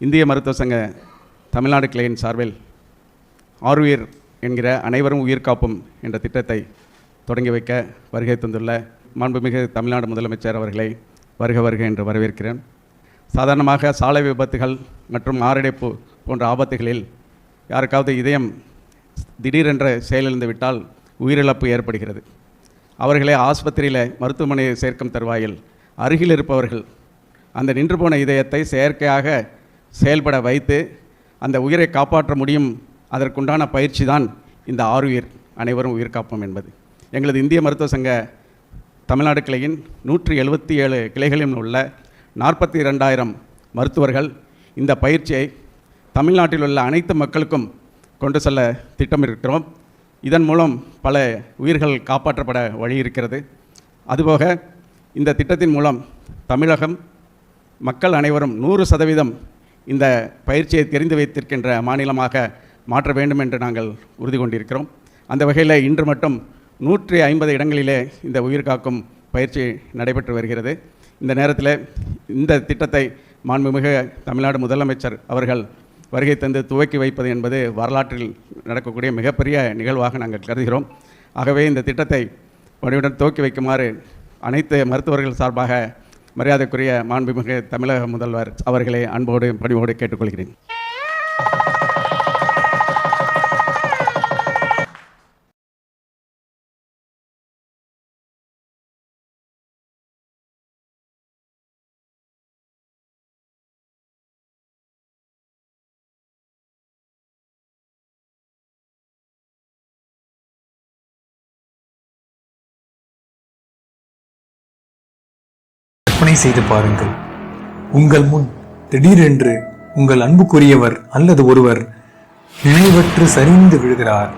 இந்திய மருத்துவ சங்க தமிழ்நாடு கிளையின் சார்பில் ஆருயிர் என்கிற அனைவரும் உயிர் காப்பும் என்ற திட்டத்தை தொடங்கி வைக்க வருகை தந்துள்ள மாண்புமிகு தமிழ்நாடு முதலமைச்சர் அவர்களை வருக வருக என்று வரவேற்கிறேன். சாதாரணமாக சாலை விபத்துகள் மற்றும் மாரடைப்பு போன்ற ஆபத்துகளில் யாருக்காவது இதயம் திடீரென்ற செயலிழந்து விட்டால் உயிரிழப்பு ஏற்படுகிறது. அவர்களை ஆஸ்பத்திரியில் மருத்துவமனையை சேர்க்கும் தருவாயில் அருகில் இருப்பவர்கள் அந்த நின்று போன இதயத்தை செயற்கையாக செயல்பட வைத்து அந்த உயிரை காப்பாற்ற முடியும். அதற்குண்டான பயிற்சி தான் இந்த ஆருயிர் அனைவரும் உயிர் காப்போம் என்பது. எங்களது இந்திய மருத்துவ சங்க தமிழ்நாடு கிளையின் 177 கிளைகளில் உள்ள 42,000 மருத்துவர்கள் இந்த பயிற்சியை தமிழ்நாட்டில் உள்ள அனைத்து மக்களுக்கும் கொண்டு செல்ல திட்டமிட்டிருக்கிறோம். இதன் மூலம் பல உயிர்கள் காப்பாற்றப்பட வழி இருக்கிறது. அதுபோக இந்த திட்டத்தின் மூலம் தமிழகம் மக்கள் அனைவரும் 100% இந்த பயிற்சியை தெரிந்து வைத்திருக்கின்ற மாநிலமாக மாற்ற வேண்டும் என்று நாங்கள் உறுதி கொண்டிருக்கிறோம். அந்த வகையில் இன்று மட்டும் 150 இடங்களிலே இந்த உயிர் காக்கும் பயிற்சி நடைபெற்று வருகிறது. இந்த நேரத்தில் இந்த திட்டத்தை மாண்புமிகு தமிழ்நாடு முதலமைச்சர் அவர்கள் வருகை தந்து துவக்கி வைப்பது என்பது வரலாற்றில் நடக்கக்கூடிய மிகப்பெரிய நிகழ்வாக நாங்கள் கருதுகிறோம். ஆகவே இந்த திட்டத்தை பணியுடன் துவக்கி வைக்குமாறு அனைத்து மருத்துவர்கள் சார்பாக மரியாதைக்குரிய மாண்புமிகு தமிழக முதல்வர் அவர்களை அன்போடு பணிவோடு கேட்டுக்கொள்கிறேன். செய்து பாருங்கள். உங்கள் முன் திடீரென்று உங்கள் அன்புக்குரியவர் அல்லது ஒருவர் நினைவற்று சரிந்து விழுகிறார்.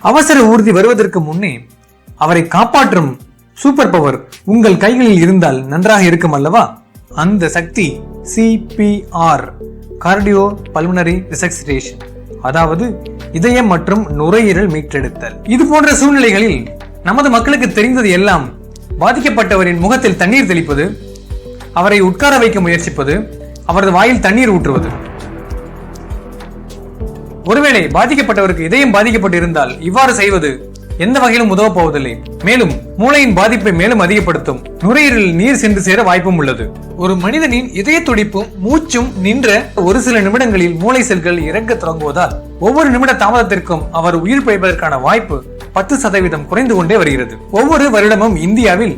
அவசர ஊர்தி வருவதற்கு முன்னே அவரை காப்பாற்றும் சூப்பர் பவர் உங்கள் கைகளில் இருந்தால் நன்றாக இருக்கும் அல்லவா? அந்த சக்தி CPR, கார்டியோ பல்மனரி ரிசக்சிடேஷன், அதாவது இதயம் மற்றும் நுரையீரல் மீட்டெடுத்தல். இது போன்ற சூழ்நிலைகளில் நமது மக்களுக்கு தெரிந்தது எல்லாம் பாதிக்கப்பட்டவரின் முகத்தில் தண்ணீர் தெளிப்பது, அவரை உட்கார வைக்க முயற்சிப்பது, அவரது வாயில் தண்ணீர் ஊற்றுவது. ஒருவேளை பாதிக்கப்பட்டவருக்கு இதயம் பாதிக்கப்பட்டு இருந்தால் இவ்வாறு செய்வது எந்த வகையிலும் உதவ போவதில்லை. மேலும் மூளையின் பாதிப்பை மேலும் அதிகப்படுத்தும். நுரையீரலில் நீர் சென்று சேர வாய்ப்பும் உள்ளது. ஒரு மனிதனின் இதய துடிப்பும் மூச்சும் நின்ற ஒரு சில நிமிடங்களில் மூளை செல்கள் இறங்க தொடங்குவதால் ஒவ்வொரு நிமிட தாமதத்திற்கும் அவர் உயிர் பிழைப்பதற்கான வாய்ப்பு 10% குறைந்து கொண்டே வருகிறது. ஒவ்வொரு வருடமும் இந்தியாவில்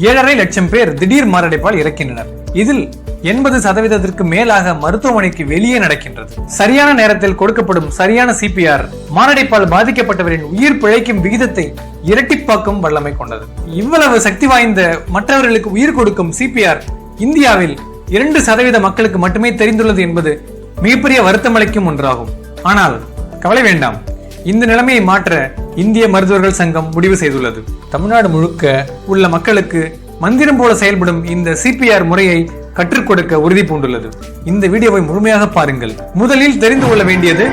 7.5 லட்சம் பேர் திடீர் மாரடைப்பால் இறக்கின்றனர். இதில் 80% மேலாக மருத்துவமனைக்கு வெளியே நடக்கின்றது. சரியான நேரத்தில் கொடுக்கப்படும் சரியான CPR மாரடைப்பால் பாதிக்கப்பட்டவரின் உயிர் பிழைக்கும் விகிதத்தை இரட்டிப்பாக்கும் வல்லமை கொண்டது. இவ்வளவு சக்தி வாய்ந்த மற்றவர்களுக்கு உயிர் கொடுக்கும் CPR இந்தியாவில் 2% மக்களுக்கு மட்டுமே தெரிந்துள்ளது என்பது மிகப்பெரிய வருத்தமளிக்கும் ஒன்றாகும். ஆனால் கவலை வேண்டாம், இந்த நிலைமையை மாற்ற இந்திய மருத்துவர்கள் சங்கம் முடிவு செய்துள்ளது. தமிழ்நாடு முழுக்க உள்ள மக்களுக்கு மந்திரம் போல செயல்படும் இந்த CPR முறையை கற்றுக் கொடுக்க உறுதி பூண்டுள்ளது. இந்த வீடியோவை முழுமையாக பாருங்கள். முதலில் தெரிந்து கொள்ள வேண்டியது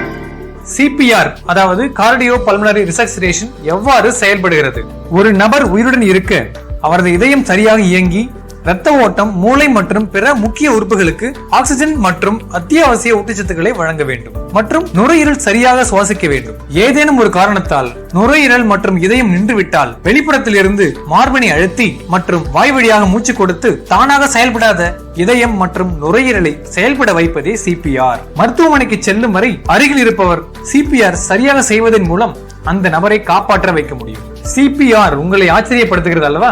CPR, அதாவது கார்டியோ பல்மனரி ரிசக்சிடேஷன் எவ்வாறு செயல்படுகிறது. ஒரு நபர் உயிருடன் இருக்க அவரது இதயம் சரியாக இயங்கி இரத்த ஓட்டம், மூளை மற்றும் பிற முக்கிய உறுப்புகளுக்கு ஆக்சிஜன் மற்றும் அத்தியாவசிய ஊட்டச்சத்துக்களை வழங்க வேண்டும் மற்றும் நுரையீரல் சரியாக சுவாசிக்க வேண்டும். ஏதேனும் ஒரு காரணத்தால் நுரையீரல் மற்றும் இதயம் நின்றுவிட்டால் வெளிப்புறத்தில் இருந்து மார்பினை அழுத்தி மற்றும் வாய் வழியாக மூச்சு கொடுத்து தானாக செயல்படாத இதயம் மற்றும் நுரையீரலை செயல்பட வைப்பதே CPR. மருத்துவமனைக்கு செல்லும் வரை அருகில் இருப்பவர் CPR சரியாக செய்வதன் மூலம் அந்த நபரை காப்பாற்ற வைக்க முடியும். CPR உங்களை ஆச்சரியப்படுத்துகிறது அல்லவா?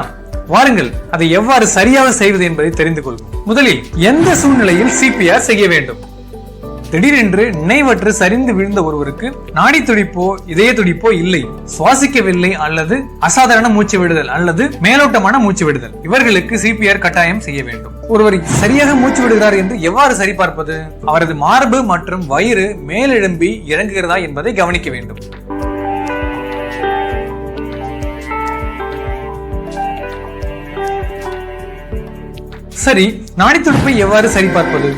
வாருங்கள், அதை எவ்வாறு சரியாக செய்வது என்பதை தெரிந்து கொள்வோம். முதலில் எந்த சூழ்நிலையில் CPR செய்ய வேண்டும்? திடீரென்று நினைவற்று சரிந்து விழுந்த ஒருவருக்கு நாடி துடிப்போ இதய துடிப்போ இல்லை, சுவாசிக்கவில்லை அல்லது அசாதாரண மூச்சு விடுதல் அல்லது மேலோட்டமான மூச்சு விடுதல், இவர்களுக்கு சிபிஆர் கட்டாயம் செய்ய வேண்டும். ஒருவர் சரியாக மூச்சு விடுகிறார் என்று எவ்வாறு சரிபார்ப்பது? அவரது மார்பு மற்றும் வயிறு மேலெழும்பி இறங்குகிறதா என்பதை கவனிக்க வேண்டும். சரி, நாடி துடிப்பை எவ்வாறு சரிபார்ப்பது?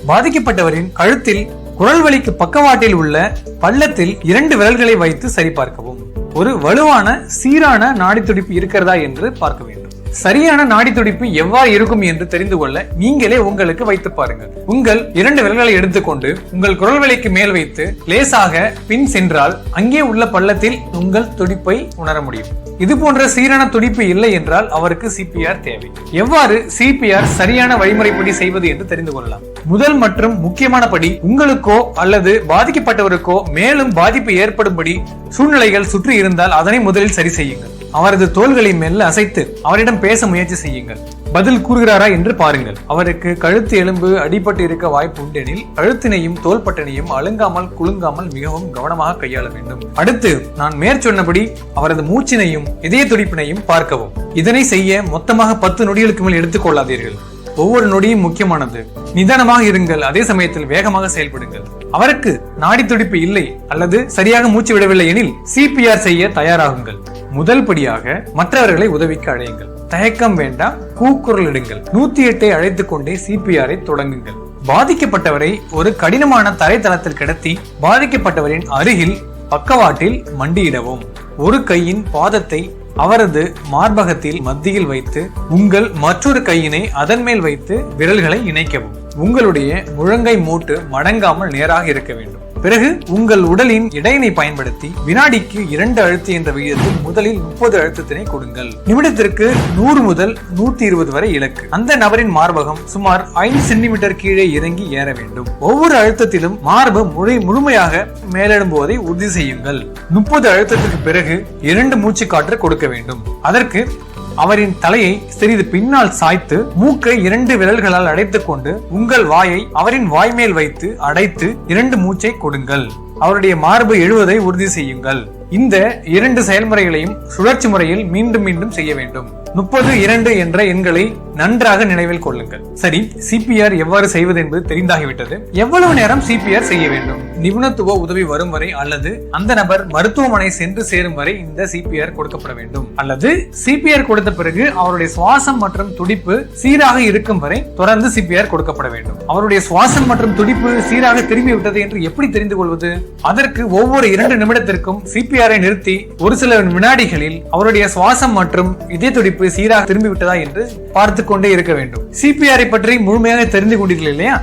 பாதிக்கப்பட்டவரின் கழுத்தில் குரல் வலிக்கு பக்கவாட்டில் உள்ள பள்ளத்தில் 2 விரல்களை வைத்து சரிபார்க்கவும். ஒரு வலுவான சீரான நாடி துடிப்பு இருக்கிறதா என்று பார்க்க வேண்டும். சரியான நாடி துடிப்பு எவ்வாறு இருக்கும் என்று தெரிந்து கொள்ள நீங்களே உங்களுக்கு வைத்து பாருங்கள். உங்கள் 2 விரல்களை எடுத்துக்கொண்டு உங்கள் குரல் வலிக்கு மேல் வைத்து லேசாக பின் சென்றால் அங்கே உள்ள பள்ளத்தில் உங்கள் துடிப்பை உணர முடியும். இது போன்ற சீரான துடிப்பு இல்லை என்றால் அவருக்கு சிபிஆர் தேவை. எவ்வாறு சிபிஆர் சரியான வழிமுறைப்படி செய்வது என்று தெரிந்து கொள்ளலாம். முதல் மற்றும் முக்கியமான படி, உங்களுக்கோ அல்லது பாதிக்கப்பட்டவருக்கோ மேலும் பாதிப்பு ஏற்படும்படி சூழ்நிலைகள் சுற்றி இருந்தால் அதனை முதலில் சரி செய்யுங்கள். அவரது தோள்களை மெல்ல அசைத்து அவரிடம் பேச முயற்சி செய்யுங்கள். பதில் கூறுகிறாரா என்று பாருங்கள். அவருக்கு கழுத்து எலும்பு அடிபட்டு இருக்க வாய்ப்பு உண்டெனில் கழுத்தினையும் தோள்பட்டனையும் அழுங்காமல் குலுங்காமல் மிகவும் கவனமாக கையாள வேண்டும். அடுத்து நான் மேற்சொன்னபடி அவரது மூச்சினையும் இதய துடிப்பினையும் பார்க்கவும். இதனை செய்ய மொத்தமாக 10 நொடிகளுக்கு மேல் எடுத்துக் கொள்ளாதீர்கள். ஒவ்வொரு நொடியும் முக்கியமானது. நிதானமாக இருங்கள், அதே சமயத்தில் வேகமாக செயல்படுங்கள். அவருக்கு நாடி துடிப்பு இல்லை அல்லது சரியாக மூச்சு விடவில்லை எனில் சிபிஆர் செய்ய தயாராகுங்கள். முதல் படியாக மற்றவர்களை உதவிக்கு அழையுங்கள். தயக்கம் வேண்டாம், கூக்குரலிடுங்கள். 108 அழைத்துக் கொண்டே சிபிஆரை தொடங்குங்கள். பாதிக்கப்பட்டவரை ஒரு கடினமான தரைத்தளத்தில் கிடத்தி பாதிக்கப்பட்டவரின் அருகில் பக்கவாட்டில் மண்டியிடவும். ஒரு கையின் பாதத்தை அவரது மார்பகத்தில் மத்தியில் வைத்து உங்கள் மற்றொரு கையினை அதன் மேல் வைத்து விரல்களை இணைக்கவும். உங்களுடைய முழங்கை மூட்டு மடங்காமல் நேராக இருக்க வேண்டும். பிறகு உங்கள் உடலின் இடையினை பயன்படுத்தி வினாடிக்கு 2 அழுத்து என்ற விகிதத்தில் முதலில் 30 அழுத்தத்தினை கொடுங்கள். நிமிடத்திற்கு 100 முதல் 120 வரை இலக்கு. அந்த நபரின் மார்பகம் சுமார் 5 சென்டிமீட்டர் கீழே இறங்கி ஏற வேண்டும். ஒவ்வொரு அழுத்தத்திலும் மார்பு முழுமையாக மேலெழும்புவதை உறுதி செய்யுங்கள். 30 அழுத்தத்திற்கு பிறகு 2 மூச்சு காற்று கொடுக்க வேண்டும். அதற்கு அவரின் தலையை சிறிது பின்னால் சாய்த்து மூக்கை 2 விரல்களால் அடைத்துக் கொண்டு உங்கள் வாயை அவரின் வாய் மேல் வைத்து அடைத்து 2 மூச்சை கொடுங்கள். அவருடைய மார்பு எழுவதை உறுதி செய்யுங்கள். இந்த 2 செயல்முறைகளையும் சுழற்சி முறையில் மீண்டும் மீண்டும் செய்ய வேண்டும். 30, 2 என்ற எண்களை நன்றாக நினைவில் கொள்ளுங்கள். சரி, சிபிஆர் எவ்வாறு செய்வது என்பது தெரிந்தாகிவிட்டது. எவ்வளவு நேரம் சிபிஆர் செய்ய வேண்டும்? நிபுணத்துவ உதவி வரும் வரை அல்லது அந்த நபர் மருத்துவமனை சென்று சேரும் வரை இந்த சிபிஆர் கொடுக்கப்பட வேண்டும். அல்லது சிபிஆர் கொடுத்த பிறகு அவருடைய சுவாசம் மற்றும் துடிப்பு சீராக இருக்கும் வரை தொடர்ந்து சிபிஆர் கொடுக்கப்பட வேண்டும். அவருடைய சுவாசம் மற்றும் துடிப்பு சீராக திரும்பி விட்டது என்று எப்படி தெரிந்து கொள்வது? அதற்கு ஒவ்வொரு 2 நிமிடத்திற்கும் சிபிஆரை நிறுத்தி ஒரு சில வினாடிகளில் அவருடைய சுவாசம் மற்றும் இதய துடிப்பு சீராக திரும்பி விட்டதா என்று பார்த்து கொண்டே இருக்க வேண்டும். சிபிஆரை பற்றி முழுமையாக தெரிந்து கொண்டீர்கள் இல்லையா?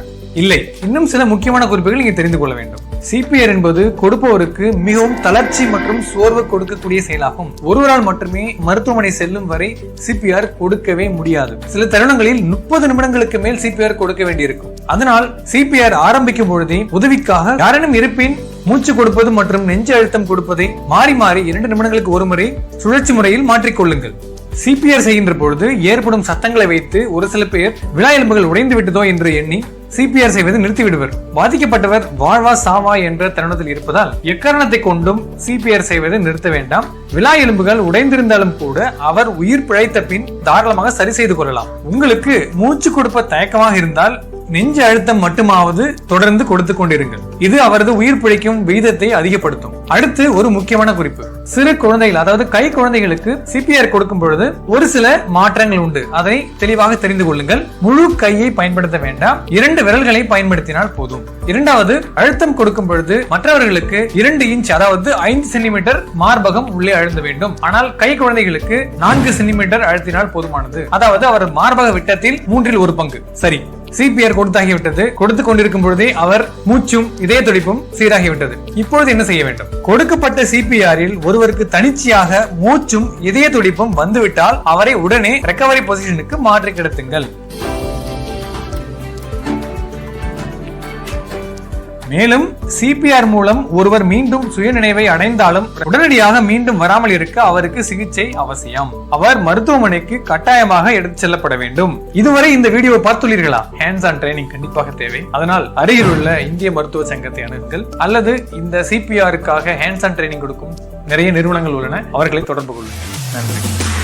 இல்லை, இன்னும் சில முக்கியமான குறிப்புகள் நீங்க தெரிந்து கொள்ள வேண்டும். சிபிஆர் என்பது கொடுப்பவருக்கு மிகவும் தளர்ச்சி மற்றும் சோர்வு கொடுக்கக்கூடிய செயலாகும். ஒருவரால் மட்டுமே மருத்துவமனை செல்லும் வரை சிபிஆர் கொடுக்கவே முடியாது. சில தருணங்களில் 30 நிமிடங்களுக்கு மேல் சிபிஆர் கொடுக்க வேண்டியிருக்கும். அதனால் சிபிஆர் ஆரம்பிக்கும் பொழுதே உதவிக்காக யாரேனும் இருப்பின் மூச்சு கொடுப்பது மற்றும் நெஞ்சு அழுத்தம் கொடுப்பதை மாறி மாறி 2 நிமிடங்களுக்கு ஒரு முறை சுழற்சி முறையில் மாற்றிக்கொள்ளுங்கள். சிபிஆர் செய்கின்ற பொழுது ஏற்படும் சத்தங்களை வைத்து ஒரு சில பேர் விழா எலும்புகள் உடைந்து விட்டதோ என்று எண்ணி சிபிஆர் செய்வதை நிறுத்திவிடுவர். பாதிக்கப்பட்டவர் வாழ்வா சாவா என்ற தருணத்தில் இருப்பதால் எக்காரணத்தை கொண்டும் சிபிஆர் செய்வதை நிறுத்த வேண்டாம். விழா எலும்புகள் உடைந்திருந்தாலும் கூட அவர் உயிர் பிழைத்த பின் தாராளமாக சரி செய்து கொள்ளலாம். உங்களுக்கு மூச்சு கொடுப்ப தயக்கமாக இருந்தால் நெஞ்சு அழுத்தம் மட்டுமாவது தொடர்ந்து கொடுத்து கொண்டிருங்கள். இது அவரது உயிர் பிழைக்கும் விகிதத்தை அதிகப்படுத்தும். அடுத்து ஒரு முக்கியமான குறிப்பு. சிறு குழந்தைகள், அதாவது கை குழந்தைகளுக்கு சிபிஆர் கொடுக்கும் பொழுது ஒரு சில மாற்றங்கள் உண்டு. அதை தெளிவாக தெரிந்து கொள்ளுங்கள். முழு கையை பயன்படுத்த வேண்டாம், 2 விரல்களை பயன்படுத்தினால் போதும். இரண்டாவது, அழுத்தம் கொடுக்கும் பொழுது மற்றவர்களுக்கு 2 இன்ச் அதாவது 5 சென்டிமீட்டர் மார்பகம் உள்ளே அழுத்த வேண்டும். ஆனால் கை குழந்தைகளுக்கு 4 சென்டிமீட்டர் அழுத்தினால் போதுமானது. அதாவது அவர் மார்பக விட்டத்தில் 3 1 பங்கு. சரி, சிபிஆர் கொடுத்தாகிவிட்டது. கொடுத்து கொண்டிருக்கும் பொழுதே அவர் மூச்சும் இதய துடிப்பும் சீராகிவிட்டது. இப்பொழுது என்ன செய்ய வேண்டும்? கொடுக்கப்பட்ட சிபிஆரில் ஒருவருக்கு தனிச்சையாக மூச்சும் இதய துடிப்பும் வந்துவிட்டால் அவரை உடனே ரெக்கவரி பொசிஷனுக்கு மாற்றி கிடத்துங்கள். மேலும் சிபிஆர் மூலம் ஒருவர் மீண்டும் சுயநினைவை அடைந்தாலும் உடனடியாக மீண்டும் வராமல் இருக்க அவருக்கு சிகிச்சை அவசியம். அவர் மருத்துவமனைக்கு கட்டாயமாக எடுத்து செல்லப்பட வேண்டும். இதுவரை இந்த வீடியோவை பார்த்துள்ளீர்களா? ஹேண்ட்ஸ் ஆன் ட்ரைனிங் கண்டிப்பாக தேவை. அதனால் அருகில் உள்ள இந்திய மருத்துவ சங்கத்தை அணுகுங்கள் அல்லது இந்த சிபிஆருக்காக ஹேண்ட்ஸ் ஆன் ட்ரைனிங் கொடுக்கும் நிறைய நிறுவனங்கள் உள்ளன, அவர்களை தொடர்பு கொள்ளுங்கள். நன்றி.